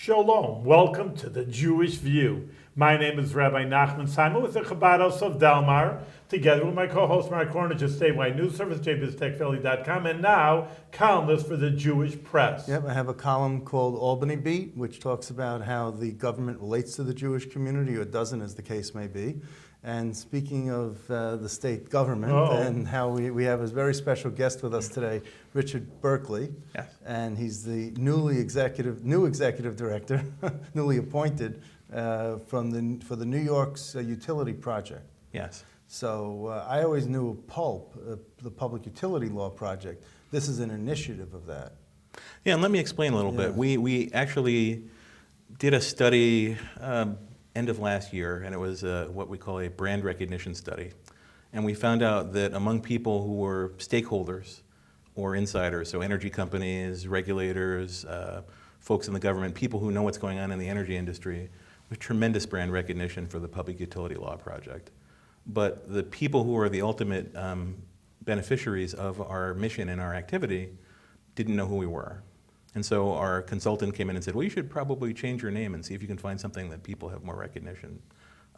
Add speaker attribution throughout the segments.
Speaker 1: Shalom, welcome to the Jewish View. My name is Rabbi Nachman Simon with the Chabad House of Delmar, together with my co-host Mark Hornage of Statewide News Service, jbiztechphilly.com, and now columnist for the Jewish Press.
Speaker 2: Yep, I have a column called Albany Beat, which talks about how the government relates to the Jewish community, or doesn't, as the case may be. And speaking of the state government, and how we have a very special guest with us today, Richard Berkley.
Speaker 3: Yes.
Speaker 2: And he's the new executive director, newly appointed for the New York's utility project.
Speaker 3: Yes.
Speaker 2: So I always knew PULP, the Public Utility Law Project. This is an initiative of that.
Speaker 3: Yeah, and let me explain a little bit. We actually did a study end of last year, and it was what we call a brand recognition study. And we found out that among people who were stakeholders or insiders, so energy companies, regulators, folks in the government, people who know what's going on in the energy industry, with tremendous brand recognition for the Public Utility Law Project. But the people who are the ultimate beneficiaries of our mission and our activity didn't know who we were. And so our consultant came in and said, well, you should probably change your name and see if you can find something that people have more recognition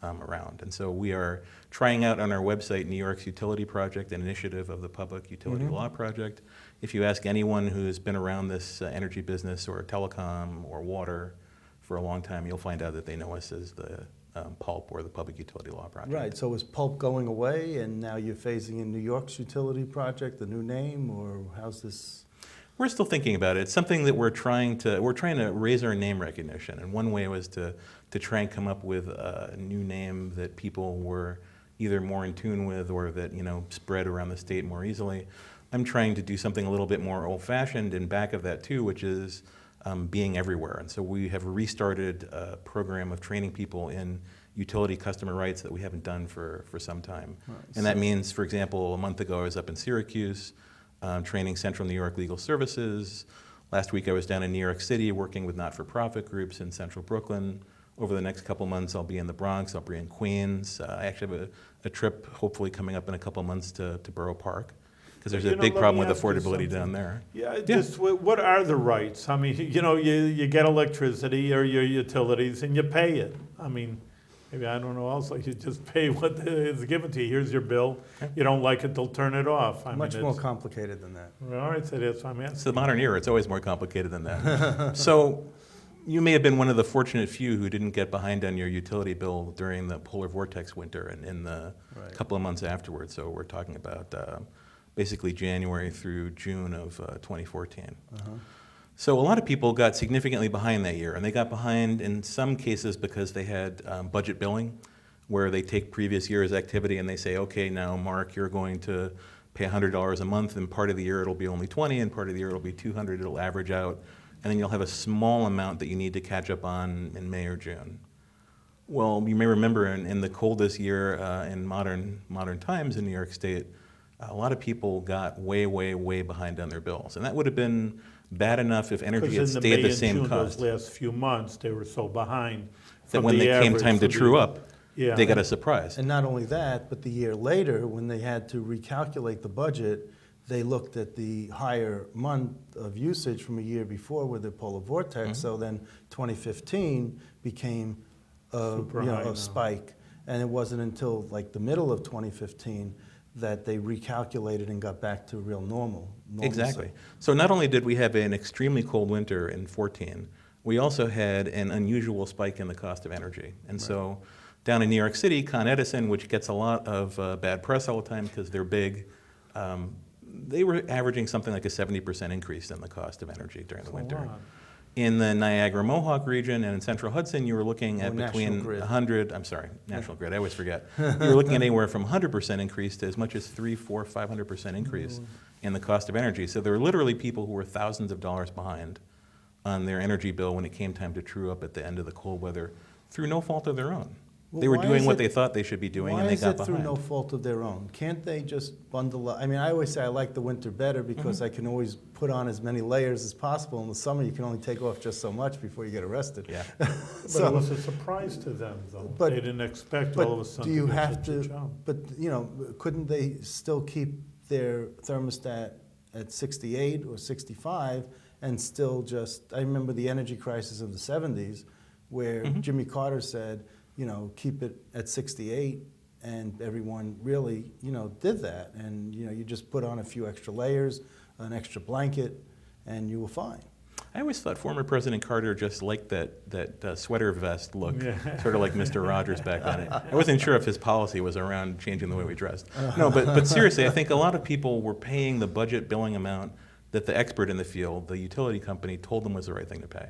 Speaker 3: around. And so we are trying out on our website New York's Utility Project, an initiative of the Public Utility Law Project. If you ask anyone who's been around this energy business or telecom or water for a long time, you'll find out that they know us as the PULP, or the Public Utility Law Project.
Speaker 2: Right, so is PULP going away and now you're phasing in New York's utility project, the new name, or how's this?
Speaker 3: We're still thinking about it. It's something that we're trying to raise our name recognition. And one way was to try and come up with a new name that people were either more in tune with or that, spread around the state more easily. I'm trying to do something a little bit more old-fashioned in back of that too, which is being everywhere. And so we have restarted a program of training people in utility customer rights that we haven't done for some time. Right. And that means, for example, a month ago I was up in Syracuse, training Central New York Legal Services. Last week I was down in New York City working with not-for-profit groups in Central Brooklyn. Over the next couple months I'll be in the Bronx, I'll be in Queens. I actually have a trip hopefully coming up in a couple months to Borough Park, because there's a big problem with affordability down there.
Speaker 1: Yeah, just what are the rights? I mean, you get electricity or your utilities and you pay it. I mean, maybe I don't know else, like you just pay what is given to you. Here's your bill. You don't like it, they'll turn it off.
Speaker 2: Much more complicated than that.
Speaker 1: All right, so that's what I'm asking.
Speaker 3: It's the modern era. It's always more complicated than that. So you may have been one of the fortunate few who didn't get behind on your utility bill during the polar vortex winter and in the couple of months afterwards. So we're talking about basically January through June of 2014. So a lot of people got significantly behind that year, and they got behind in some cases because they had budget billing, where they take previous year's activity and they say, okay, now Mark, you're going to pay $100 a month, and part of the year it'll be only 20, and part of the year it'll be 200, it'll average out, and then you'll have a small amount that you need to catch up on in May or June. Well, you may remember in the coldest year in modern times in New York State, a lot of people got way, way, way behind on their bills. And that would have been bad enough if energy had stayed the same cost.
Speaker 1: Those last few months, they were so behind.
Speaker 3: That when they came time to true up, they got a surprise.
Speaker 2: And not only that, but the year later, when they had to recalculate the budget, they looked at the higher month of usage from a year before with the polar vortex. So then 2015 became a spike. And it wasn't until like the middle of 2015 that they recalculated and got back to real normalcy.
Speaker 3: Exactly. So not only did we have an extremely cold winter in 2014, we also had an unusual spike in the cost of energy. And so down in New York City, Con Edison, which gets a lot of bad press all the time because they're big, they were averaging something like a 70% increase in the cost of energy during the winter. In the Niagara Mohawk region and in Central Hudson, you were looking at between 100, National Grid, I always forget. You were looking at anywhere from 100% increase to as much as 300, 400, 500% increase in the cost of energy. So there were literally people who were thousands of dollars behind on their energy bill when it came time to true up at the end of the cold weather through no fault of their own. Well, they were doing what they thought they should be doing, and they got behind.
Speaker 2: Why is it through no fault of their own? Can't they just bundle up? I mean, I always say I like the winter better because I can always put on as many layers as possible. In the summer, you can only take off just so much before you get arrested.
Speaker 3: Yeah.
Speaker 1: But it was a surprise to them, though. They didn't expect all of a sudden
Speaker 2: do you
Speaker 1: to
Speaker 2: have
Speaker 1: get such a
Speaker 2: to?
Speaker 1: jump.
Speaker 2: But couldn't they still keep their thermostat at 68 or 65 and still just, I remember the energy crisis of the 70s where Jimmy Carter said, keep it at 68, and everyone really, did that. And, you just put on a few extra layers, an extra blanket, and you were fine.
Speaker 3: I always thought former President Carter just liked that sweater vest look, sort of like Mr. Rogers back then. I wasn't sure if his policy was around changing the way we dressed. No, but seriously, I think a lot of people were paying the budget billing amount that the expert in the field, the utility company, told them was the right thing to pay.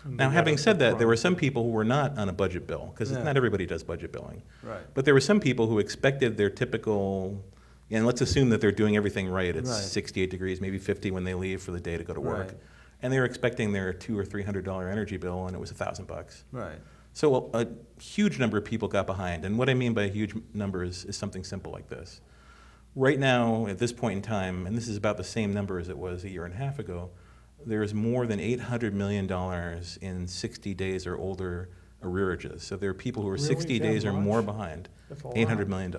Speaker 3: Now, having said that, there were some people who were not on a budget bill, because not everybody does budget billing.
Speaker 2: Right.
Speaker 3: But there were some people who expected their typical, and let's assume that they're doing everything right. It's 68 degrees, maybe 50 when they leave for the day to go to work.
Speaker 2: Right.
Speaker 3: And they were expecting their $200 or $300 energy bill, and it was $1,000.
Speaker 2: Right.
Speaker 3: So a huge number of people got behind. And what I mean by huge numbers is something simple like this. Right now, at this point in time, and this is about the same number as it was a year and a half ago, there's more than $800 million in 60 days or older arrearages. So there are people who are 60 days or more behind.
Speaker 1: That's a
Speaker 3: $800 million.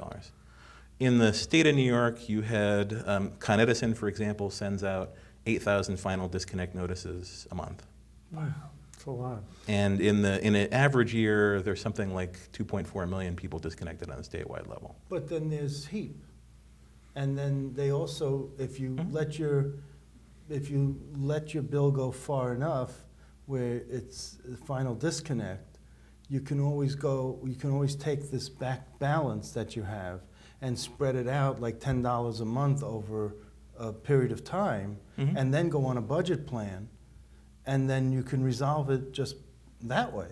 Speaker 3: In the state of New York, you had Con Edison, for example, sends out 8,000 final disconnect notices a month.
Speaker 1: Wow, that's a lot.
Speaker 3: And in an average year, there's something like 2.4 million people disconnected on a statewide level.
Speaker 2: But then there's HEAP. And then they also, if you let your bill go far enough where it's the final disconnect, you can always take this back balance that you have and spread it out like $10 a month over a period of time, and then go on a budget plan, and then you can resolve it just that way.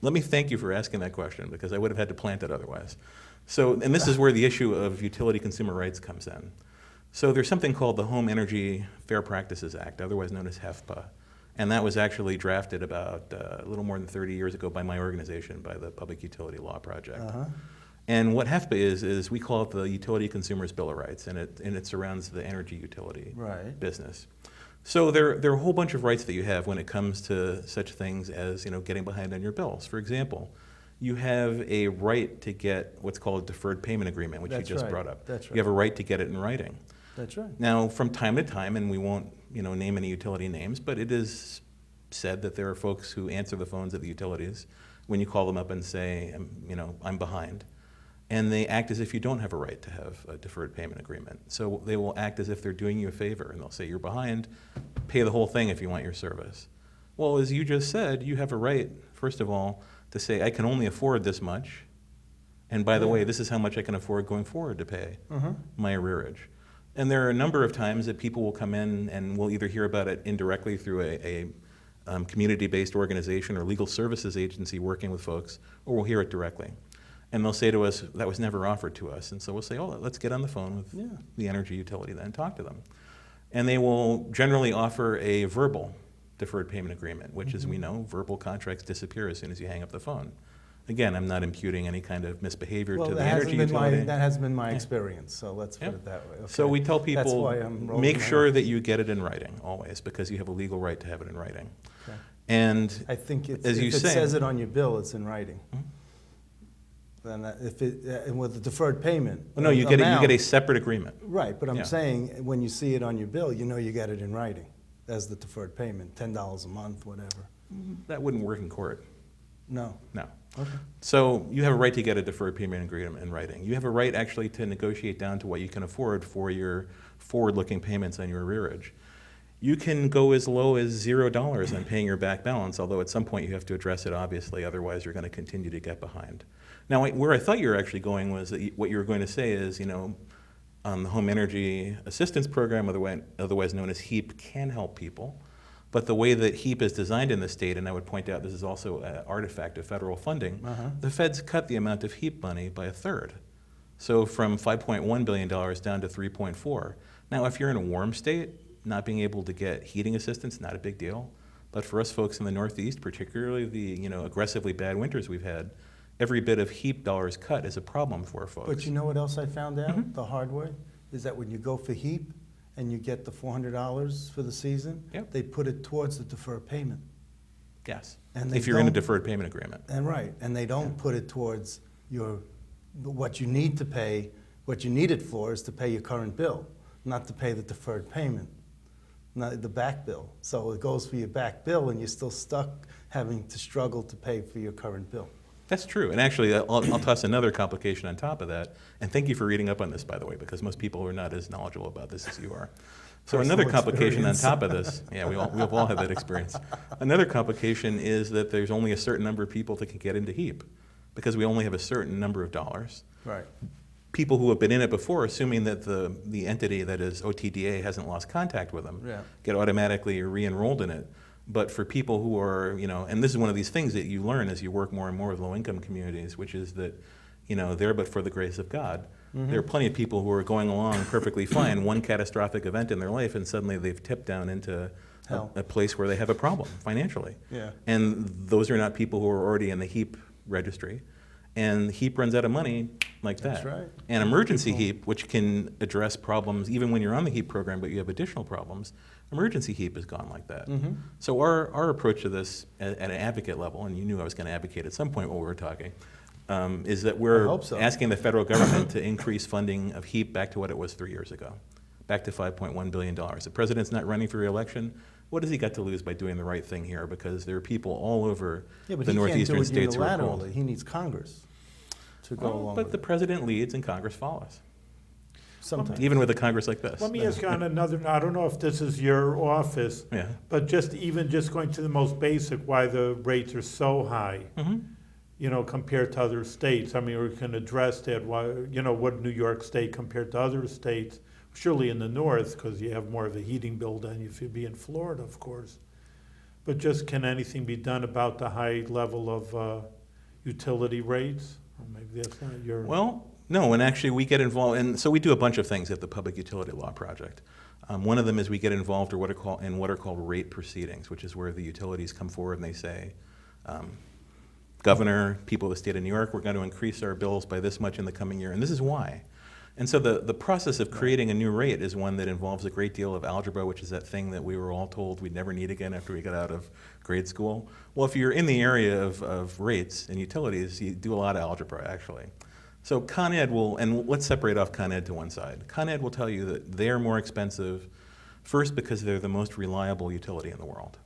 Speaker 3: Let me thank you for asking that question, because I would have had to plant it otherwise. So, and this is where the issue of utility consumer rights comes in. So there's something called the Home Energy Fair Practices Act, otherwise known as HEFPA, and that was actually drafted about a little more than 30 years ago by my organization, by the Public Utility Law Project. And what HEFPA is we call it the Utility Consumers Bill of Rights, and it surrounds the energy utility business. So there are a whole bunch of rights that you have when it comes to such things as getting behind on your bills. For example, you have a right to get what's called a deferred payment agreement, which you just brought up.
Speaker 2: That's right.
Speaker 3: You have a right to get it in writing.
Speaker 2: That's right.
Speaker 3: Now, from time to time, and we won't name any utility names, but it is said that there are folks who answer the phones at the utilities when you call them up and say, I'm behind. And they act as if you don't have a right to have a deferred payment agreement. So they will act as if they're doing you a favor, and they'll say, you're behind, pay the whole thing if you want your service. Well, as you just said, you have a right, first of all, to say, I can only afford this much, and by the way, this is how much I can afford going forward to pay my arrearage. And there are a number of times that people will come in and we'll either hear about it indirectly through a community-based organization or legal services agency working with folks, or we'll hear it directly. And they'll say to us, that was never offered to us. And so we'll say, let's get on the phone with the energy utility then and talk to them. And they will generally offer a verbal deferred payment agreement, which, as we know, verbal contracts disappear as soon as you hang up the phone. Again, I'm not imputing any kind of misbehavior to the energy utility.
Speaker 2: That has been my experience, so let's put it that way. Okay.
Speaker 3: So we tell people, make sure
Speaker 2: eyes.
Speaker 3: that you get it in writing, always, because you have a legal right to have it in writing.
Speaker 2: Okay.
Speaker 3: And
Speaker 2: I think
Speaker 3: as
Speaker 2: if
Speaker 3: you
Speaker 2: it
Speaker 3: say,
Speaker 2: says it on your bill, it's in writing. Then and with the deferred payment.
Speaker 3: Well, no, you get a separate agreement.
Speaker 2: Right, but I'm saying when you see it on your bill, you get it in writing as the deferred payment, $10 a month, whatever.
Speaker 3: That wouldn't work in court.
Speaker 2: No.
Speaker 3: No.
Speaker 2: Okay.
Speaker 3: So you have a right to get a deferred payment agreement in writing. You have a right actually to negotiate down to what you can afford for your forward-looking payments on your arrearage. You can go as low as $0 on paying your back balance, although at some point you have to address it, obviously, otherwise you're going to continue to get behind. Now, where I thought you were actually going was that what you were going to say is, the Home Energy Assistance Program, otherwise known as HEAP, can help people. But the way that HEAP is designed in the state, and I would point out this is also an artifact of federal funding, the feds cut the amount of HEAP money by a third. So from $5.1 billion down to $3.4. Now, if you're in a warm state, not being able to get heating assistance, not a big deal. But for us folks in the Northeast, particularly the aggressively bad winters we've had, every bit of HEAP dollars cut is a problem for folks.
Speaker 2: But you know what else I found out the hard way? Is that when you go for HEAP and you get the $400 for the season, they put it towards the deferred payment.
Speaker 3: Yes,
Speaker 2: and
Speaker 3: if you're in a deferred payment agreement.
Speaker 2: And they don't put it towards what you need to pay, what you need it for is to pay your current bill, not to pay the deferred payment. not the back bill. So it goes for your back bill, and you're still stuck having to struggle to pay for your current bill.
Speaker 3: That's true. And actually, I'll toss another complication on top of that. And thank you for reading up on this, by the way, because most people are not as knowledgeable about this as you are. So another complication on top of this, yeah, we've all had that experience. Another complication is that there's only a certain number of people that can get into HEAP, because we only have a certain number of dollars.
Speaker 2: Right.
Speaker 3: People who have been in it before, assuming that the entity that is OTDA hasn't lost contact with them,
Speaker 2: Yeah.
Speaker 3: get automatically re-enrolled in it. But for people who are, and this is one of these things that you learn as you work more and more with low-income communities, which is that, there but for the grace of God. There are plenty of people who are going along perfectly fine, one catastrophic event in their life, and suddenly they've tipped down into a place where they have a problem financially.
Speaker 2: Yeah.
Speaker 3: And those are not people who are already in the HEAP registry. And HEAP runs out of money like that.
Speaker 2: That's right.
Speaker 3: And emergency HEAP, which can address problems even when you're on the HEAP program, but you have additional problems, emergency HEAP is gone like that. So our approach to this at an advocate level, and you knew I was going to advocate at some point while we were talking, is that we're
Speaker 2: hope so.
Speaker 3: asking the federal government to increase funding of HEAP back to what it was 3 years ago, back to $5.1 billion. The president's not running for re-election. What has he got to lose by doing the right thing here? Because there are people all over the northeastern states who are cold.
Speaker 2: He needs Congress to go along
Speaker 3: But
Speaker 2: with
Speaker 3: the
Speaker 2: it.
Speaker 3: president leads and Congress follows,
Speaker 2: Sometimes.
Speaker 3: even with a Congress like this.
Speaker 1: Let me ask you on another, I don't know if this is your office,
Speaker 3: Yeah.
Speaker 1: but just going to the most basic, why the rates are so high, compared to other states. I mean, we can address that, why, what New York State compared to other states, surely in the north, because you have more of a heating bill than if you'd be in Florida, of course. But just can anything be done about the high level of utility rates? Or maybe that's not your...
Speaker 3: Well, no, and actually we get involved, and so we do a bunch of things at the Public Utility Law Project. One of them is we get involved in what are called rate proceedings, which is where the utilities come forward and they say, Governor, people of the state of New York, we're going to increase our bills by this much in the coming year, and this is why. And so the process of creating a new rate is one that involves a great deal of algebra, which is that thing that we were all told we'd never need again after we got out of grade school. Well, if you're in the area of rates and utilities, you do a lot of algebra, actually. So Con Ed will, and let's separate off Con Ed to one side. Con Ed will tell you that they're more expensive, first because they're the most reliable utility in the world.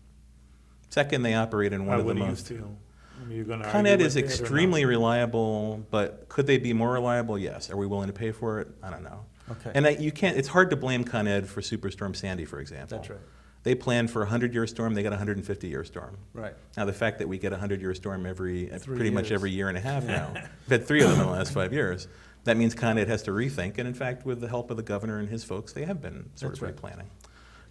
Speaker 3: Second, they operate in one of the most...
Speaker 1: How do you feel? I mean, you're going to
Speaker 3: Con
Speaker 1: argue
Speaker 3: Ed
Speaker 1: with
Speaker 3: is
Speaker 1: that or
Speaker 3: extremely
Speaker 1: not?
Speaker 3: reliable, but could they be more reliable? Yes. Are we willing to pay for it? I don't know.
Speaker 2: Okay.
Speaker 3: And you can't. It's hard to blame Con Ed for Superstorm Sandy, for example.
Speaker 2: That's right.
Speaker 3: They planned for a 100-year storm. They got a 150-year storm.
Speaker 2: Right.
Speaker 3: Now the fact that we get a 100-year storm pretty much
Speaker 2: years.
Speaker 3: every year and a half now. We've had 3 of them in the last 5 years. That means Con Ed has to rethink. And in fact, with the help of the governor and his folks, they have been sort
Speaker 2: That's
Speaker 3: of
Speaker 2: right.
Speaker 3: replanning.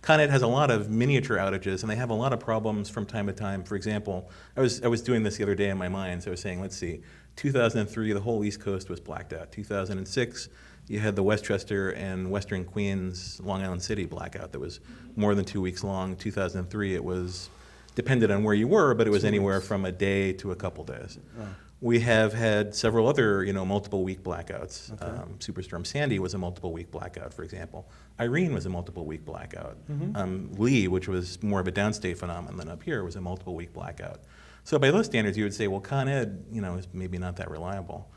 Speaker 3: Con Ed has a lot of miniature outages, and they have a lot of problems from time to time. For example, I was doing this the other day in my mind, so I was saying, let's see, 2003, the whole East Coast was blacked out. 2006, you had the Westchester and Western Queens, Long Island City blackout that was more than 2 weeks long. 2003, it was, depended on where you were, but it was
Speaker 2: 2
Speaker 3: anywhere
Speaker 2: weeks.
Speaker 3: from a day to a couple days.
Speaker 2: Oh.
Speaker 3: We have had several other, multiple week blackouts.
Speaker 2: Okay.
Speaker 3: Superstorm Sandy was a multiple week blackout, for example. Irene was a multiple week blackout. Lee, which was more of a downstate phenomenon than up here, was a multiple week blackout. So by those standards, you would say, well, Con Ed, is maybe not that reliable.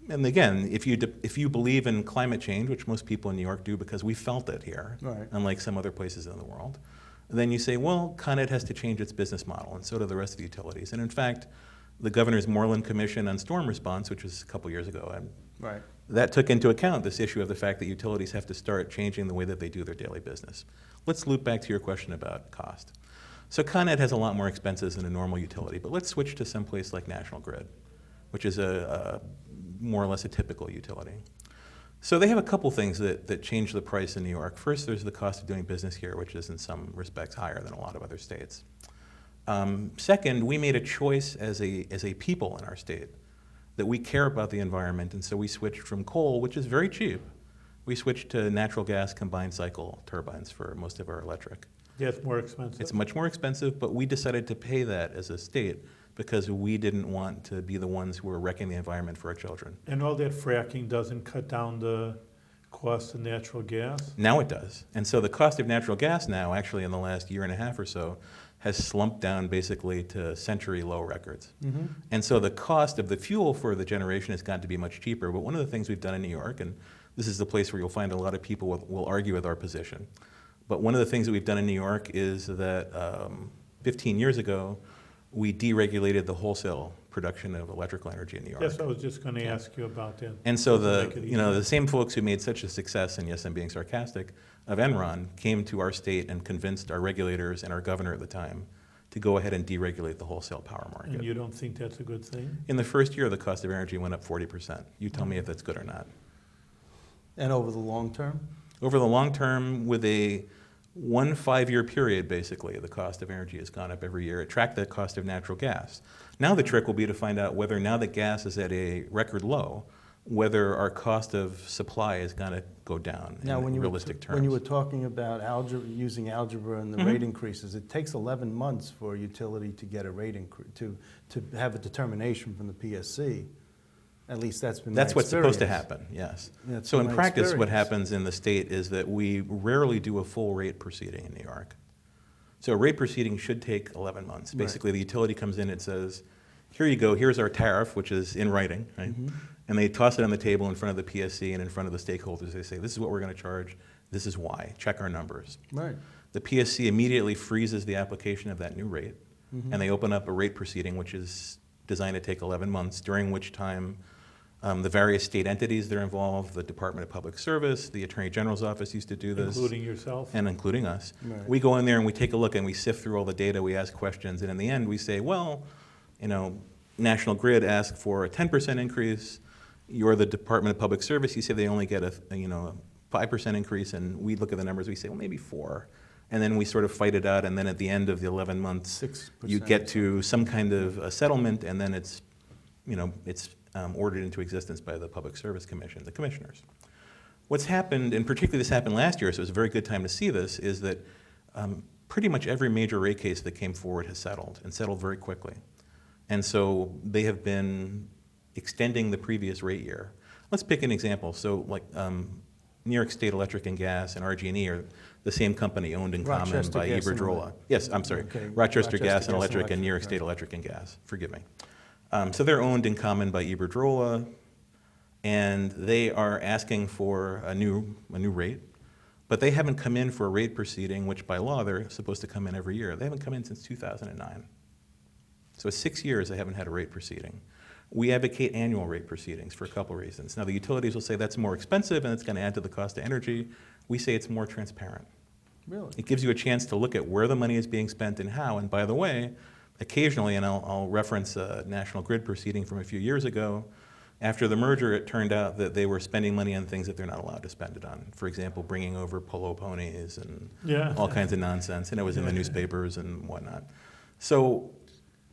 Speaker 3: And again, if you believe in climate change, which most people in New York do because we felt it here,
Speaker 2: Right.
Speaker 3: unlike some other places in the world, then you say, well, Con Ed has to change its business model, and so do the rest of the utilities. And in fact, the Governor's Moreland Commission on Storm Response, which was a couple years ago,
Speaker 2: Right.
Speaker 3: that took into account this issue of the fact that utilities have to start changing the way that they do their daily business. Let's loop back to your question about cost. So Con Ed has a lot more expenses than a normal utility, but let's switch to someplace like National Grid, which is a more or less a typical utility. So they have a couple things that change the price in New York. First, there's the cost of doing business here, which is in some respects higher than a lot of other states. Second, we made a choice as a people in our state that we care about the environment, and so we switched from coal, which is very cheap, we switched to natural gas combined cycle turbines for most of our electric.
Speaker 1: Yeah, it's more expensive.
Speaker 3: It's much more expensive, but we decided to pay that as a state because we didn't want to be the ones who were wrecking the environment for our children.
Speaker 1: And all that fracking doesn't cut down the cost of natural gas?
Speaker 3: Now it does. And so the cost of natural gas now, actually in the last year and a half or so, has slumped down basically to century low records. And so the cost of the fuel for the generation has gotten to be much cheaper. But one of the things we've done in New York, and this is the place where you'll find a lot of people will argue with our position, But one of the things that we've done in New York is that 15 years ago, we deregulated the wholesale production of electrical energy in New York.
Speaker 1: Yes, I was just going to ask you about that.
Speaker 3: And so
Speaker 1: Does it make it easier?
Speaker 3: the same folks who made such a success, and yes, I'm being sarcastic, of Enron came to our state and convinced our regulators and our governor at the time to go ahead and deregulate the wholesale power market.
Speaker 1: And you don't think that's a good thing?
Speaker 3: In the first year, the cost of energy went up 40%. You tell me if that's good or not.
Speaker 2: And over the long term?
Speaker 3: Over the long term, with a 1 5-year period, basically, the cost of energy has gone up every year. It tracked the cost of natural gas. Now the trick will be to find out whether, now that gas is at a record low, whether our cost of supply is going to go down
Speaker 2: Now,
Speaker 3: in realistic terms.
Speaker 2: when you were talking about using algebra and the
Speaker 3: Mm-hmm.
Speaker 2: rate increases, it takes 11 months for a utility to get a rate increase, to have a determination from the PSC. At least that's been my
Speaker 3: That's what's supposed to
Speaker 2: experience.
Speaker 3: happen, yes.
Speaker 2: That's
Speaker 3: So
Speaker 2: been
Speaker 3: in
Speaker 2: my
Speaker 3: practice, what
Speaker 2: experience.
Speaker 3: happens in the state is that we rarely do a full rate proceeding in New York. So a rate proceeding should take 11 months.
Speaker 2: Right.
Speaker 3: Basically, the utility comes in, it says, here you go, here's our tariff, which is in writing, right?
Speaker 2: Mm-hmm.
Speaker 3: And they toss it on the table in front of the PSC and in front of the stakeholders. They say, this is what we're going to charge, this is why, check our numbers.
Speaker 2: Right.
Speaker 3: The PSC immediately freezes the application of that new rate,
Speaker 2: Mm-hmm.
Speaker 3: and they open up a rate proceeding, which is designed to take 11 months, during which time the various state entities that are involved, the Department of Public Service, the Attorney General's office used to do this.
Speaker 1: Including yourself?
Speaker 3: And including us.
Speaker 2: Right.
Speaker 3: We go in there and we take a look and we sift through all the data, we ask questions, and in the end we say, well, National Grid asked for a 10% increase, you're the Department of Public Service, you say they only get a 5% increase, and we look at the numbers, we say, well, maybe 4. And then we sort of fight it out, and then at the end of the 11 months,
Speaker 2: 6%.
Speaker 3: you get to some kind of a settlement, and then it's ordered into existence by the Public Service Commission, the commissioners. What's happened, and particularly this happened last year, so it's a very good time to see this, is that pretty much every major rate case that came forward has settled, and settled very quickly. And so they have been extending the previous rate year. Let's pick an example. So like New York State Electric and Gas and RG&E are the same company, owned in common
Speaker 2: Rochester
Speaker 3: by
Speaker 2: Gas and
Speaker 3: Iberdrola.
Speaker 2: Electric.
Speaker 3: Yes, I'm sorry.
Speaker 2: Okay.
Speaker 3: Rochester Gas and
Speaker 2: Electric,
Speaker 3: Electric and New York
Speaker 2: right.
Speaker 3: State Electric and Gas. Forgive me. So they're owned in common by Iberdrola, and they are asking for a new rate, but they haven't come in for a rate proceeding, which by law they're supposed to come in every year. They haven't come in since 2009. So 6 years they haven't had a rate proceeding. We advocate annual rate proceedings for a couple reasons. Now the utilities will say that's more expensive and it's going to add to the cost of energy. We say it's more transparent.
Speaker 2: Really?
Speaker 3: It gives you a chance to look at where the money is being spent and how. And by the way, occasionally, and I'll reference a National Grid proceeding from a few years ago, after the merger, it turned out that they were spending money on things that they're not allowed to spend it on. For example, bringing over polo ponies and
Speaker 1: Yeah.
Speaker 3: all kinds of nonsense, and it was in the newspapers and whatnot. So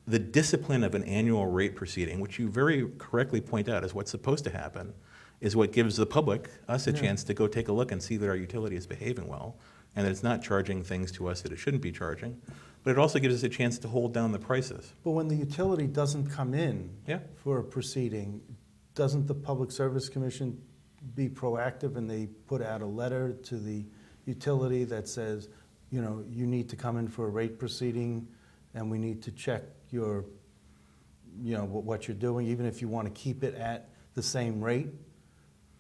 Speaker 3: the discipline of an annual rate proceeding, which you very correctly point out is what's supposed to happen, is what gives the public, us, a chance to go take a look and see that our utility is behaving well, and that it's not charging things to us that it shouldn't be charging. But it also gives us a chance to hold down the prices.
Speaker 2: But when the utility doesn't come in
Speaker 3: Yeah.
Speaker 2: for a proceeding, doesn't the Public Service Commission be proactive and they put out a letter to the utility that says, you need to come in for a rate proceeding and we need to check your, what you're doing, even if you want to keep it at the same rate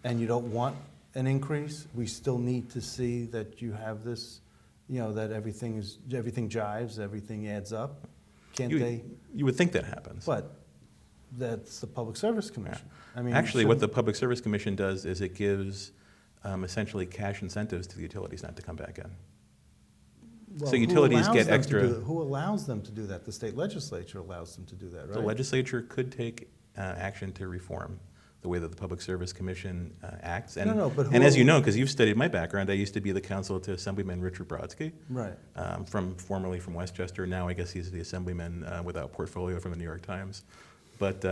Speaker 2: and you don't want an increase, we still need to see that you have this, that everything jives, everything adds up? Can't they?
Speaker 3: You would think that happens.
Speaker 2: But that's the Public Service Commission. I mean,
Speaker 3: Actually, what the
Speaker 2: shouldn't-
Speaker 3: Public Service Commission does is it gives essentially cash incentives to the utilities not to come back in.
Speaker 2: well,
Speaker 3: so
Speaker 2: who
Speaker 3: utilities
Speaker 2: allows
Speaker 3: get
Speaker 2: them to
Speaker 3: extra-
Speaker 2: do that? Who allows them to do that? The state legislature allows them to do that, right?
Speaker 3: The legislature could take action to reform the way that the Public Service Commission acts. And,
Speaker 2: No, but
Speaker 3: and as
Speaker 2: who-
Speaker 3: you know, because you've studied my background, I used to be the counsel to Assemblyman Richard Brodsky,
Speaker 2: Right.
Speaker 3: formerly from Westchester. Now I guess he's the Assemblyman without portfolio from the New York Times. But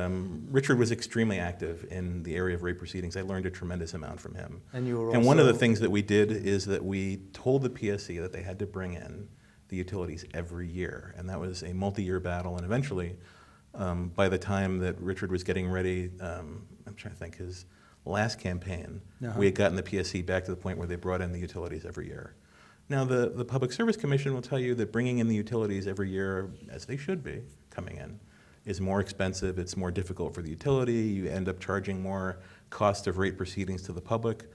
Speaker 3: Richard was extremely active in the area of rate proceedings. I learned a tremendous amount from him.
Speaker 2: And you were
Speaker 3: And one of the
Speaker 2: also-
Speaker 3: things that we did is that we told the PSC that they had to bring in the utilities every year. And that was a multi-year battle. And eventually, by the time that Richard was getting ready, I'm trying to think, his last campaign,
Speaker 2: Uh-huh.
Speaker 3: we had gotten the PSC back to the point where they brought in the utilities every year. Now, the Public Service Commission will tell you that bringing in the utilities every year, as they should be coming in, is more expensive, it's more difficult for the utility, you end up charging more cost of rate proceedings to the public.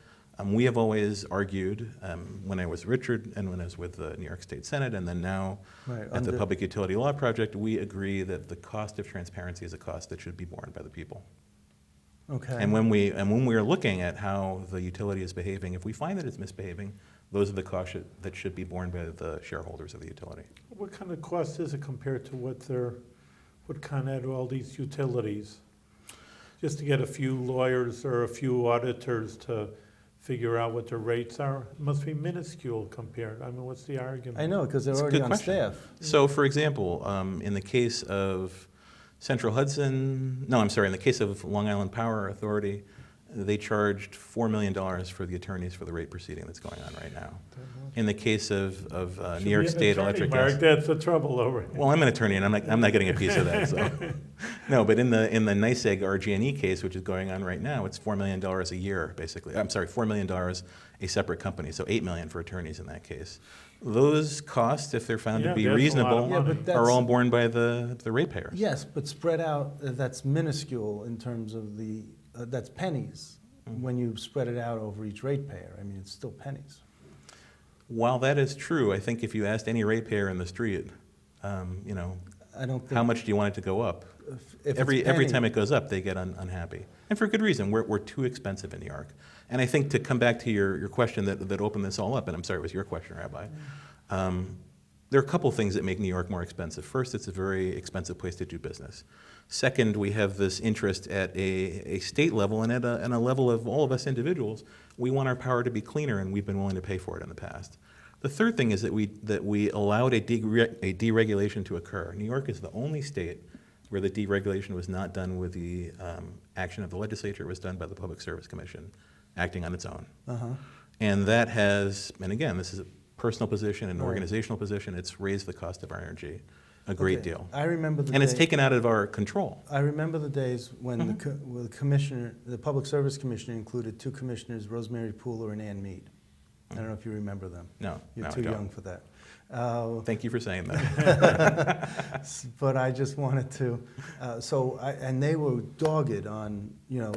Speaker 3: We have always argued, when I was Richard and when I was with the New York State Senate, and then now
Speaker 2: Right,
Speaker 3: at the Public Utility Law Project, we agree that the cost of transparency is a cost that should be borne by the people.
Speaker 2: Okay.
Speaker 3: And when we are looking at how the utility is behaving, if we find that it's misbehaving, those are the costs that should be borne by the shareholders of the utility.
Speaker 1: What kind of cost is it compared to what Con Ed, all these utilities? Just to get a few lawyers or a few auditors to figure out what their rates are? It must be minuscule compared. I mean, what's the argument?
Speaker 2: I know, because they're
Speaker 3: It's a
Speaker 2: already
Speaker 3: good
Speaker 2: on
Speaker 3: question.
Speaker 2: staff.
Speaker 3: So, for example, in the case of in the case of Long Island Power Authority, they charged $4 million for the attorneys for the rate proceeding that's going on right now. In the case of
Speaker 1: Should
Speaker 3: New York
Speaker 1: be an
Speaker 3: State
Speaker 1: attorney,
Speaker 3: Electric
Speaker 1: Mark,
Speaker 3: Gas.
Speaker 1: that's the trouble over here.
Speaker 3: Well, I'm an attorney, and I'm not getting a piece of that. So, no, but in the NYSEG RG&E case, which is going on right now, it's $4 million a year, basically. I'm sorry, $4 million a separate company, so $8 million for attorneys in that case. Those costs, if they're found
Speaker 1: Yeah,
Speaker 3: to be
Speaker 1: that's a lot of
Speaker 3: reasonable,
Speaker 1: money. Yeah,
Speaker 2: but
Speaker 3: are all borne by the ratepayers.
Speaker 2: Yes, but spread out, that's minuscule in terms of that's pennies when you spread it out over each ratepayer. I mean, it's still pennies.
Speaker 3: While that is true, I think if you asked any ratepayer in the street,
Speaker 2: I don't think.
Speaker 3: how much do you want it to go up?
Speaker 2: if it's
Speaker 3: Every
Speaker 2: penny-
Speaker 3: time it goes up, they get unhappy. And for good reason. We're too expensive in New York. And I think to come back to your question that opened this all up, and I'm sorry, it was your question, Rabbi, there are a couple things that make New York more expensive. First, it's a very expensive place to do business. Second, we have this interest at a state level and at a level of all of us individuals. We want our power to be cleaner, and we've been willing to pay for it in the past. The third thing is that we allowed a deregulation to occur. New York is the only state where the deregulation was not done with the action of the legislature. It was done by the Public Service Commission, acting on its own.
Speaker 2: Uh-huh.
Speaker 3: And that has, and again, this is a personal position, an
Speaker 2: Right.
Speaker 3: organizational position, it's raised the cost of our energy a great
Speaker 2: Okay.
Speaker 3: deal.
Speaker 2: I remember the
Speaker 3: And it's
Speaker 2: day-
Speaker 3: taken out of our control.
Speaker 2: I remember the days when the commissioner, the Public Service Commissioner included two commissioners, Rosemary Pooler and Ann Mead. I don't know if you remember them.
Speaker 3: No,
Speaker 2: You're
Speaker 3: no,
Speaker 2: too
Speaker 3: I don't.
Speaker 2: young for that.
Speaker 3: Thank you for saying that.
Speaker 2: But I just wanted to, and they were dogged on,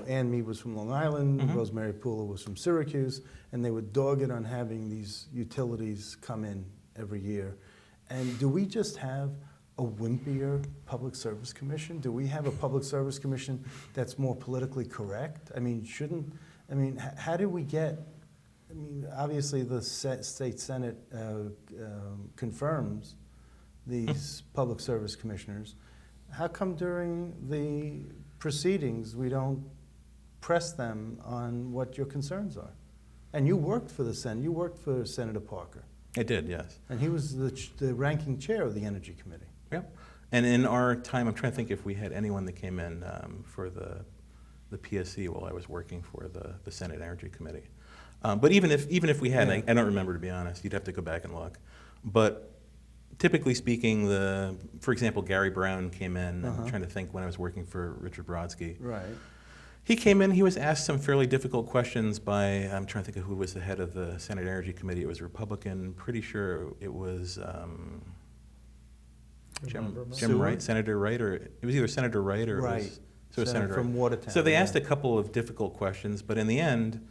Speaker 2: Ann Mead was from Long Island,
Speaker 3: Mhm.
Speaker 2: Rosemary Pooler was from Syracuse, and they were dogged on having these utilities come in every year. And do we just have a wimpier Public Service Commission? Do we have a Public Service Commission that's more politically correct? I mean, how do we get, obviously the state Senate confirms these Public Service Commissioners. How come during the proceedings we don't press them on what your concerns are? And you worked for the Senate, you worked for Senator Parker.
Speaker 3: It did, yes.
Speaker 2: And he was the ranking chair of the Energy Committee.
Speaker 3: Yep. And in our time, I'm trying to think if we had anyone that came in for the PSC while I was working for the Senate Energy Committee. But even if we had,
Speaker 2: Yeah.
Speaker 3: I don't remember, to be honest. You'd have to go back and look. But typically speaking, for example, Gary Brown came in. I'm trying to think when I was working for Richard Brodsky.
Speaker 2: Right.
Speaker 3: He came in, he was asked some fairly difficult questions by, I'm trying to think of who was the head of the Senate Energy Committee. It was Republican, pretty sure it was Jim
Speaker 2: Seward?
Speaker 3: Wright, Senator Wright, or it was either Senator Wright or
Speaker 2: Right.
Speaker 3: it was, so it was Senator
Speaker 2: from
Speaker 3: Wright.
Speaker 2: Watertown.
Speaker 3: So they asked
Speaker 2: yeah.
Speaker 3: a couple of difficult questions, but in the end,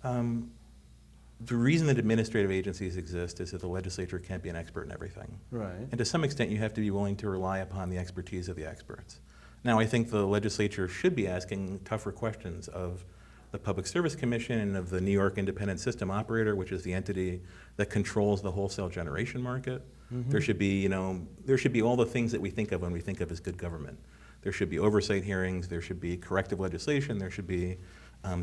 Speaker 3: the reason that administrative agencies exist is that the legislature can't be an expert in everything.
Speaker 2: Right.
Speaker 3: And to some extent, you have to be willing to rely upon the expertise of the experts. Now, I think the legislature should be asking tougher questions of the Public Service Commission and of the New York Independent System Operator, which is the entity that controls the wholesale generation market.
Speaker 2: Mm-hmm.
Speaker 3: There should be, there should be all the things that we think of when we think of as good government. There should be oversight hearings, there should be corrective legislation, there should be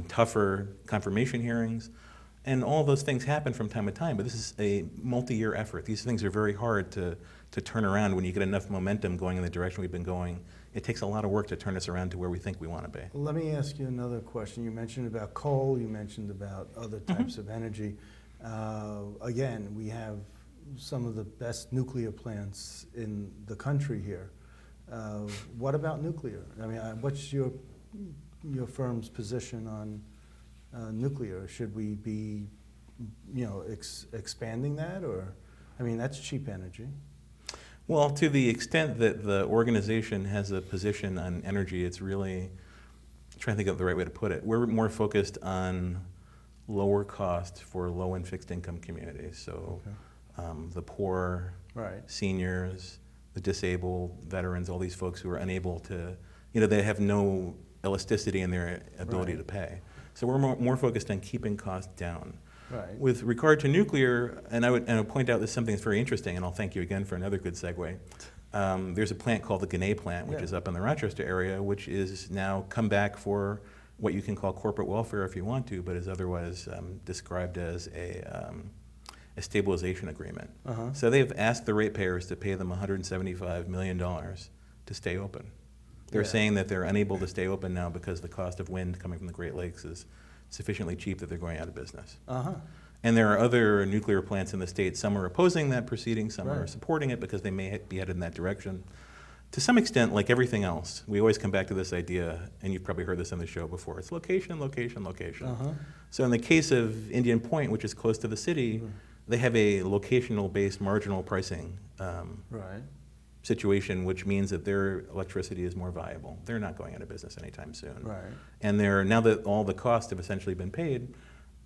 Speaker 3: tougher confirmation hearings. And all those things happen from time to time, but this is a multi-year effort. These things are very hard to turn around when you get enough momentum going in the direction we've been going. It takes a lot of work to turn us around to where we think we want to be.
Speaker 2: Let me ask you another question. You mentioned about coal, you mentioned about other types of energy. Again, we have some of the best nuclear plants in the country here. What about nuclear? I mean, what's your firm's position on nuclear? Should we be, expanding that, or, that's cheap energy.
Speaker 3: Well, to the extent that the organization has a position on energy, it's really, I'm trying to think of the right way to put it. We're more focused on lower cost for low and fixed income communities. So the poor,
Speaker 2: Right.
Speaker 3: seniors, the disabled, veterans, all these folks who are unable to, they have no elasticity in their ability
Speaker 2: Right.
Speaker 3: to pay. So we're more focused on keeping costs down.
Speaker 2: Right.
Speaker 3: With regard to nuclear, and I would point out this something that's very interesting, and I'll thank you again for another good segue. There's a plant called the Kanay Plant, which
Speaker 2: Yeah.
Speaker 3: is up in the Rochester area, which is now come back for what you can call corporate welfare if you want to, but is otherwise described as a stabilization agreement.
Speaker 2: Uh-huh.
Speaker 3: So they've asked the ratepayers to pay them $175 million to stay open. They're
Speaker 2: Yeah.
Speaker 3: saying that they're unable to stay open now because the cost of wind coming from the Great Lakes is sufficiently cheap that they're going out of business.
Speaker 2: Uh-huh.
Speaker 3: And there are other nuclear plants in the state. Some are opposing that proceeding, some are
Speaker 2: Right.
Speaker 3: supporting it because they may be headed in that direction. To some extent, like everything else, we always come back to this idea, and you've probably heard this on the show before, it's location, location, location.
Speaker 2: Uh-huh.
Speaker 3: So in the case of Indian Point, which is close to the city, they have a locational-based marginal pricing
Speaker 2: Right.
Speaker 3: situation, which means that their electricity is more viable. They're not going out of business anytime soon.
Speaker 2: Right.
Speaker 3: And now that all the costs have essentially been paid,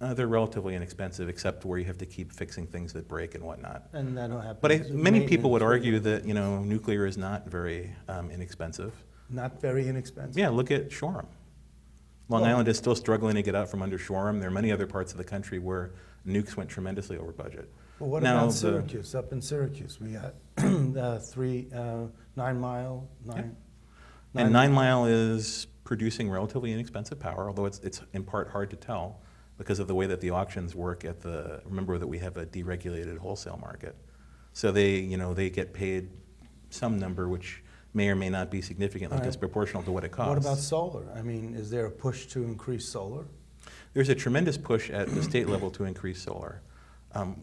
Speaker 3: they're relatively inexpensive, except where you have to keep fixing things that break and whatnot.
Speaker 2: And that'll happen.
Speaker 3: But many people would argue that nuclear is not very inexpensive.
Speaker 2: Not very inexpensive.
Speaker 3: Yeah, look at Shoreham. Long
Speaker 2: Well-
Speaker 3: Island is still struggling to get out from under Shoreham. There are many other parts of the country where nukes went tremendously over budget.
Speaker 2: Well, what
Speaker 3: Now
Speaker 2: about
Speaker 3: the-
Speaker 2: Syracuse? Up in Syracuse, we got 9 Mile,
Speaker 3: And 9 Mile is producing relatively inexpensive power, although it's in part hard to tell because of the way that the auctions work remember that we have a deregulated wholesale market. So they get paid some number which may or may not be significantly
Speaker 2: All right.
Speaker 3: disproportional to what it costs.
Speaker 2: What about solar? I mean, is there a push to increase solar?
Speaker 3: There's a tremendous push at the state level to increase solar.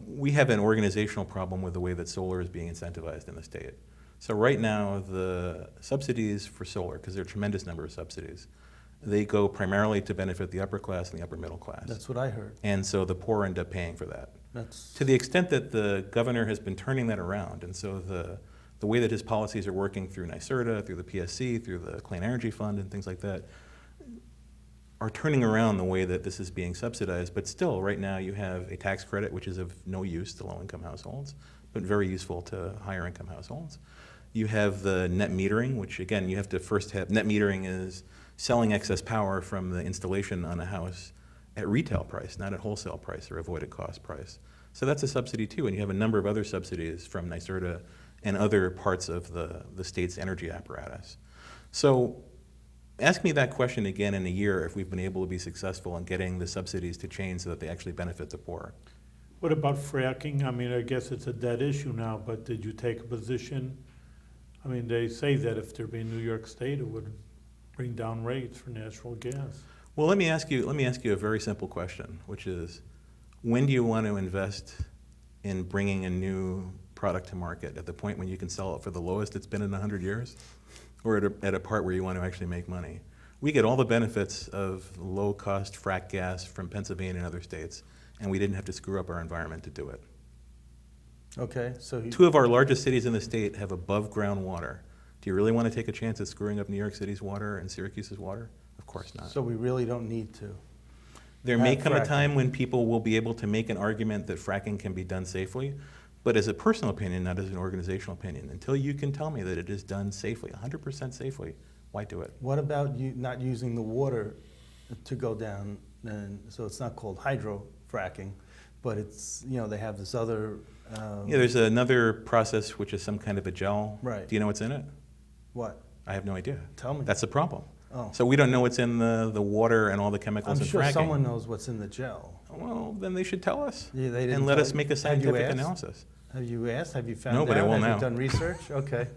Speaker 3: We have an organizational problem with the way that solar is being incentivized in the state. So right now, the subsidies for solar, because there are a tremendous number of subsidies, they go primarily to benefit the upper class and the upper middle class.
Speaker 2: That's what I heard.
Speaker 3: And so the poor end up paying for that.
Speaker 2: That's
Speaker 3: To the extent that the governor has been turning that around, and so the way that his policies are working through NYSERDA, through the PSC, through the Clean Energy Fund and things like that, are turning around the way that this is being subsidized. But still, right now, you have a tax credit, which is of no use to low-income households, but very useful to higher-income households. You have the net metering, which, again, you have to first have, net metering is selling excess power from the installation on a house at retail price, not at wholesale price or avoided cost price. So that's a subsidy too, and you have a number of other subsidies from NYSERDA and other parts of the state's energy apparatus. So ask me that question again in a year if we've been able to be successful in getting the subsidies to change so that they actually benefit the poor.
Speaker 1: What about fracking? I mean, I guess it's a dead issue now, but did you take a position? I mean, they say that if there be New York State, it would bring down rates for natural gas.
Speaker 3: Well, let me ask you a very simple question, which is, when do you want to invest in bringing a new product to market? At the point when you can sell it for the lowest it's been in 100 years? Or at a part where you want to actually make money? We get all the benefits of low-cost frack gas from Pennsylvania and other states, and we didn't have to screw up our environment to do it.
Speaker 2: okay. So
Speaker 3: Two of our largest cities in the state have above-ground water. Do you really want to take a chance at screwing up New York City's water and Syracuse's water? Of course not.
Speaker 2: So we really don't need to.
Speaker 3: There may
Speaker 2: Have
Speaker 3: come a
Speaker 2: fracking.
Speaker 3: time when people will be able to make an argument that fracking can be done safely, but as a personal opinion, not as an organizational opinion. Until you can tell me that it is done safely, 100% safely, why do it?
Speaker 2: What about you not using the water to go down? And so it's not called hydro fracking, but it's, they have this other.
Speaker 3: Yeah, there's another process which is some kind of a gel.
Speaker 2: Right.
Speaker 3: Do you know what's in it?
Speaker 2: What?
Speaker 3: I have no idea.
Speaker 2: Tell me.
Speaker 3: That's the problem.
Speaker 2: Oh.
Speaker 3: So we don't know what's in the water and all the chemicals
Speaker 2: I'm
Speaker 3: in
Speaker 2: sure
Speaker 3: fracking.
Speaker 2: someone knows what's in the gel.
Speaker 3: Well, then they should tell us
Speaker 2: Yeah, they didn't
Speaker 3: and let
Speaker 2: tell
Speaker 3: us
Speaker 2: you.
Speaker 3: make a
Speaker 2: Have you
Speaker 3: scientific
Speaker 2: asked?
Speaker 3: analysis.
Speaker 2: Have you asked? Have you found
Speaker 3: No,
Speaker 2: out?
Speaker 3: but I will
Speaker 2: Have
Speaker 3: now.
Speaker 2: you done research? Okay.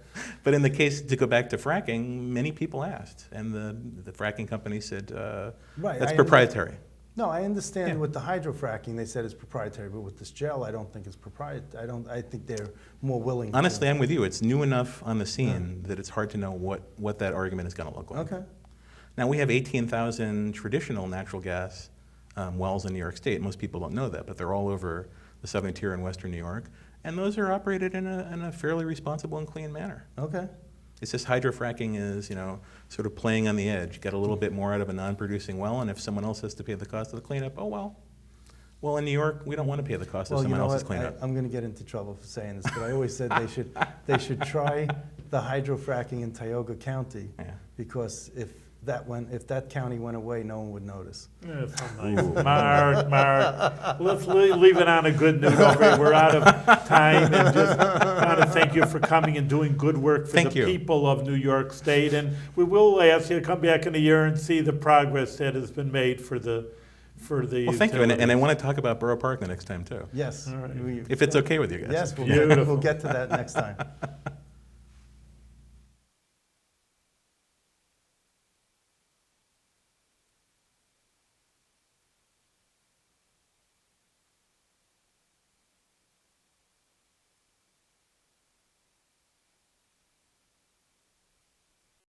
Speaker 3: But in the case, to go back to fracking, many people asked, and the fracking company said,
Speaker 2: Right,
Speaker 3: that's
Speaker 2: I
Speaker 3: proprietary.
Speaker 2: No, I understand
Speaker 3: Yeah.
Speaker 2: with the hydrofracking, they said it's proprietary, but with this gel, I don't think it's proprietary. I think they're more willing
Speaker 3: Honestly,
Speaker 2: to.
Speaker 3: I'm with you. It's new enough on the scene that it's hard to know what that argument is going to look like.
Speaker 2: Okay.
Speaker 3: Now, we have 18,000 traditional natural gas wells in New York State. Most people don't know that, but they're all over the southern tier in western New York. And those are operated in a fairly responsible and clean manner.
Speaker 2: Okay.
Speaker 3: It's just hydrofracking is, sort of playing on the edge. Get a little bit more out of a non-producing well, and if someone else has to pay the cost of the cleanup, oh well. Well, in New York, we don't want to pay the cost of
Speaker 2: Well, you
Speaker 3: someone
Speaker 2: know
Speaker 3: else's
Speaker 2: what?
Speaker 3: cleanup.
Speaker 2: I'm going to get into trouble for saying this, but I always said they should try the hydrofracking in Tioga County,
Speaker 3: Yeah.
Speaker 2: because if that county went away, no one would notice.
Speaker 1: Yeah, so nice. Mark, let's leave it on a good note over here. We're out of time, and just want to thank you for coming and doing good work for
Speaker 3: Thank
Speaker 1: the
Speaker 3: you.
Speaker 1: people of New York State. And we will ask you to come back in a year and see the progress that has been made for the
Speaker 3: Well, thank you, and I
Speaker 1: utilities.
Speaker 3: want to talk about Borough Park the next time, too.
Speaker 2: Yes.
Speaker 1: All right.
Speaker 2: we-
Speaker 3: If it's okay with you guys.
Speaker 2: Yes,
Speaker 1: Beautiful.
Speaker 2: we'll get to that next time.